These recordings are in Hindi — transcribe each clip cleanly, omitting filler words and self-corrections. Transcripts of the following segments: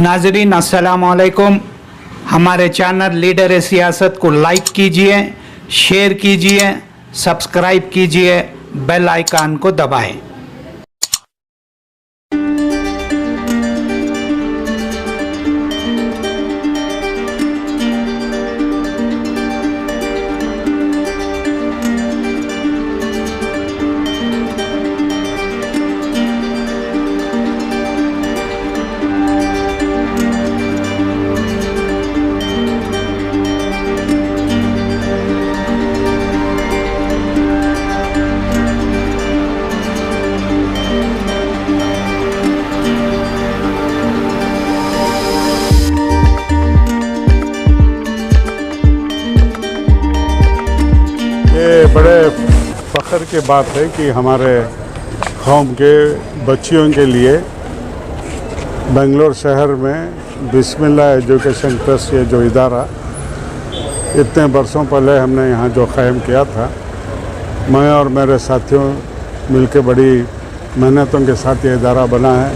नाजरीन अस्सलाम वालेकुम। हमारे चैनल लीडर सियासत को लाइक कीजिए, शेयर कीजिए, सब्सक्राइब कीजिए, बेल आइकन को दबाएं। ये बड़े फ़ख्र की बात है कि हमारे कौम के बच्चियों के लिए बेंगलोर शहर में बिस्मिल्लाह एजुकेशन ट्रस्ट ये जो इदारा इतने बरसों पहले हमने यहाँ जो क़ायम किया था, मैं और मेरे साथियों मिलकर बड़ी मेहनतों के साथ ये इदारा बना है।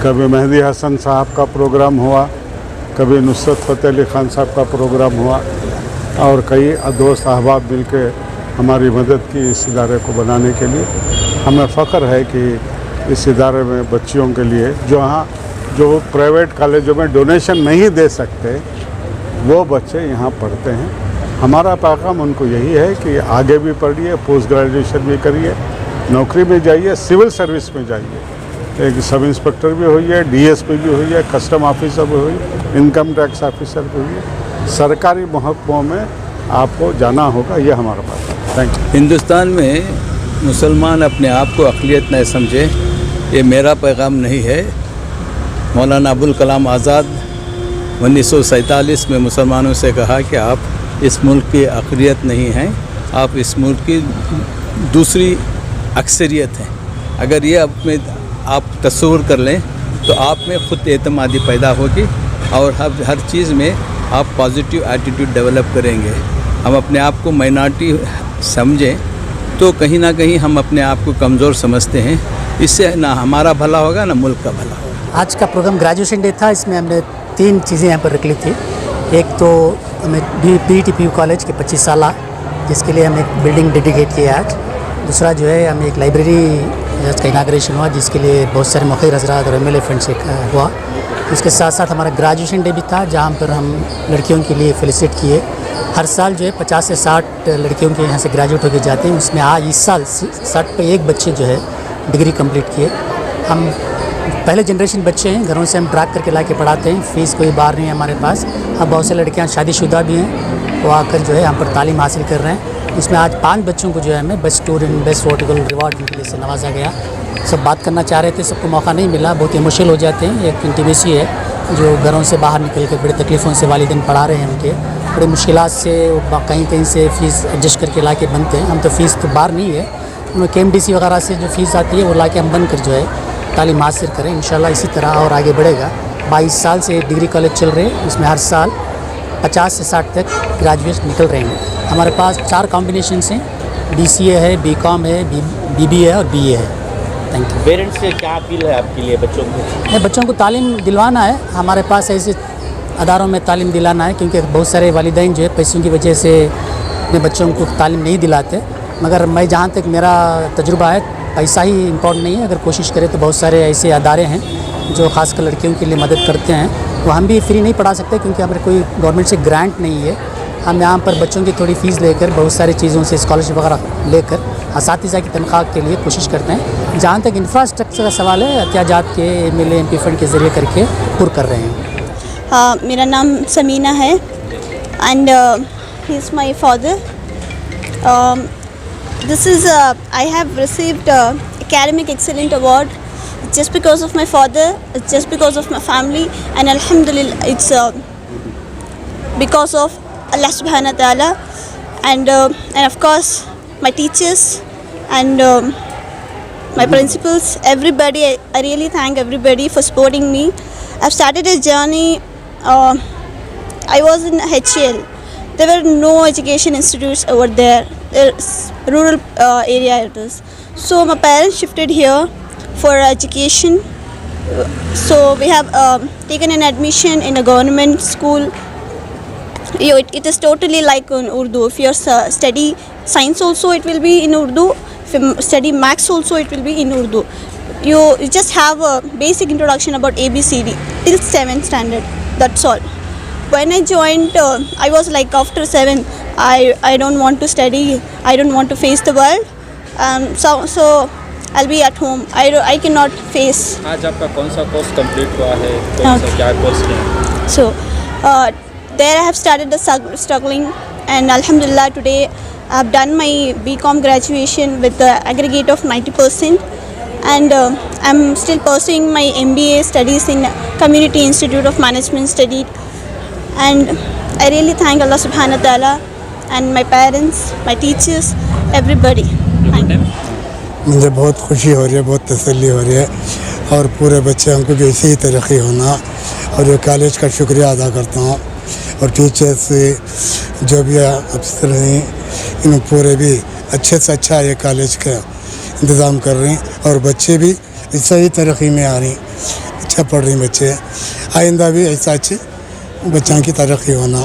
कभी मेहदी हसन साहब का प्रोग्राम हुआ, कभी नुसरत फ़तेह अली ख़ान साहब का प्रोग्राम हुआ और कई दोस्त अहबाब मिल के हमारी मदद की इस इदारे को बनाने के लिए। हमें फ़ख्र है कि इस इदारे में बच्चियों के लिए जो प्राइवेट कॉलेजों में डोनेशन नहीं दे सकते वो बच्चे यहाँ पढ़ते हैं। हमारा पैगाम उनको यही है कि आगे भी पढ़िए, पोस्ट ग्रेजुएशन भी करिए, नौकरी में जाइए, सिविल सर्विस में जाइए, एक सब इंस्पेक्टर भी होइए, डीएसपी भी होइए, कस्टम ऑफिसर भी होइए, इनकम टैक्स ऑफिसर भी होइए, सरकारी महकमों में आपको जाना होगा। ये हमारा बात है। Thank you. हिंदुस्तान में मुसलमान अपने आप को अक़लियत न समझे, ये मेरा पैगाम नहीं है। मौलाना अबुल कलाम आज़ाद 1947 में मुसलमानों से कहा कि आप इस मुल्क की अक़लियत नहीं हैं, आप इस मुल्क की दूसरी अक्सरियत हैं। अगर ये आप तस्वुर कर लें तो आप में ख़ुद एतमादी पैदा होगी और हर चीज़ में आप पॉजिटिव एटीट्यूड डेवलप करेंगे। हम अपने आप को माइनॉरिटी समझें तो कहीं ना कहीं हम अपने आप को कमज़ोर समझते हैं। इससे ना हमारा भला होगा ना मुल्क का भला होगा। आज का प्रोग्राम ग्रेजुएशन डे था। इसमें हमने 3 चीज़ें यहाँ पर रख ली थी। एक तो हमें BETPU कॉलेज के 25 साल जिसके लिए हम एक बिल्डिंग डेडिकेट किया आज। दूसरा जो है हमें एक लाइब्रेरी का इनाग्रेशन हुआ जिसके लिए बहुत सारे मुखिर हज़रात और MLA फंड से हुआ। उसके साथ साथ हमारा ग्रेजुएशन डे भी था जहाँ पर हम लड़कियों के लिए फेलिसिट किए। हर साल जो है 50 से 60 लड़कियों के यहाँ से ग्रेजुएट होकर जाते हैं। उसमें आज इस साल 60 पे एक बच्चे जो है डिग्री कंप्लीट किए। हम पहले जनरेशन बच्चे हैं, घरों से हम ट्रैक करके ला के पढ़ाते हैं, फ़ीस कोई बाहर नहीं है हमारे पास। अब बहुत से लड़कियाँ शादीशुदा भी हैं, वो आकर जो है हम पर तालीम हासिल कर रहे हैं। इसमें आज 5 बच्चों को जो है हमें best student, best vertical reward उनके लिए से नवाजा गया। सब बात करना चाह रहे थे, सबको मौका नहीं मिला, बहुत इमोशनल हो जाते हैं। एक इंटीमेसी है जो घरों से बाहर निकल कर बड़ी तकलीफ़ों से वालिदैन पढ़ा रहे हैं, उनके बड़ी मुश्किलात से कहीं से फ़ीस एडजस्ट करके ला के बनते हैं। हम तो फ़ीस तो बाहर नहीं है, उन्हें KMDC वगैरह से जो फ़ीस आती है वो ला के हम बन कर जो है तालीम हासिल करें। इंशाल्लाह इसी तरह और आगे बढ़ेगा। 22 साल से डिग्री कॉलेज चल रहे हैं, उसमें हर साल 50 से 60 तक ग्रेजुएट निकल रहे हैं। हमारे पास 4 कॉम्बिनेशंस हैं, BCA है, BCom है, BBA है और BA है। Thank you. पेरेंट्स से क्या अपील है आपके लिए बच्चों को? बच्चों को तालीम दिलवाना है, हमारे पास ऐसे अदारों में तालीम दिलाना है क्योंकि बहुत सारे वालिदैन जो है पैसों की वजह से अपने बच्चों को तालीम नहीं दिलाते। मगर मैं जहाँ तक मेरा तजुर्बा है, पैसा ही इम्पोर्टेंट नहीं है। अगर कोशिश करें तो बहुत सारे ऐसे अदारे हैं जो ख़ासकर लड़कियों के लिए मदद करते हैं। वो हम भी फ्री नहीं पढ़ा सकते क्योंकि हमारे कोई गवर्नमेंट से ग्रांट नहीं है। हम यहाँ पर बच्चों की थोड़ी फ़ीस लेकर बहुत सारी चीज़ों से स्कॉलरशिप वगैरह लेकर असातिज़ा की तनख्वाह के लिए कोशिश करते हैं। जहाँ तक इंफ्रास्ट्रक्चर का सवाल है, एहतियाजात के MLA MP फंड के ज़रिए करके पूरा कर रहे हैं। मेरा नाम समीना है and he is my father. This is I have received academic excellent award just because of my father, just because of my family, and alhamdulillah it's because of Allah subhanahu wa ta'ala and of course my teachers and my principals, everybody. I really thank everybody for supporting me. I've started a journey. I was in HCL. There were no education institutes over there. There's rural area it is. So my parents shifted here for education So we have taken an admission in a government school. It is totally like in Urdu. If you study science also, it will be in Urdu. If you study maths also, it will be in Urdu. You just have a basic introduction about ABCD till 7th standard. That's all. When I joined, I was like after 7, I don't want to study. I don't want to face the world. So I'll be at home. I cannot face. आज आपका कौन सा कोर्स कंप्लीट हुआ है, कौन सा क्या कोर्स किया? So there I have started the struggling, and Alhamdulillah today I have done my BCom graduation with the aggregate of 90%, and I'm still pursuing my MBA studies in Community Institute of Management Studies, and I really thank Allah Subhanahu wa Taala and my parents, my teachers, everybody. Thank you. मुझे बहुत खुशी हो रही है, बहुत तसल्ली हो रही है, और पूरे बच्चों को भी ऐसी ही तरक्की होना, और ये कॉलेज का शुक्रिया अदा करता हूँ, और टीचर्स से जो भी अफसर हैं इन पूरे भी अच्छे से अच्छा ये कॉलेज का इंतज़ाम कर रहे हैं, और बच्चे भी ऐसा ही तरक्की में आ रही हैं, अच्छा पढ़ रही बच्चे, आइंदा भी ऐसा अच्छे बच्चों की तरक्की होना।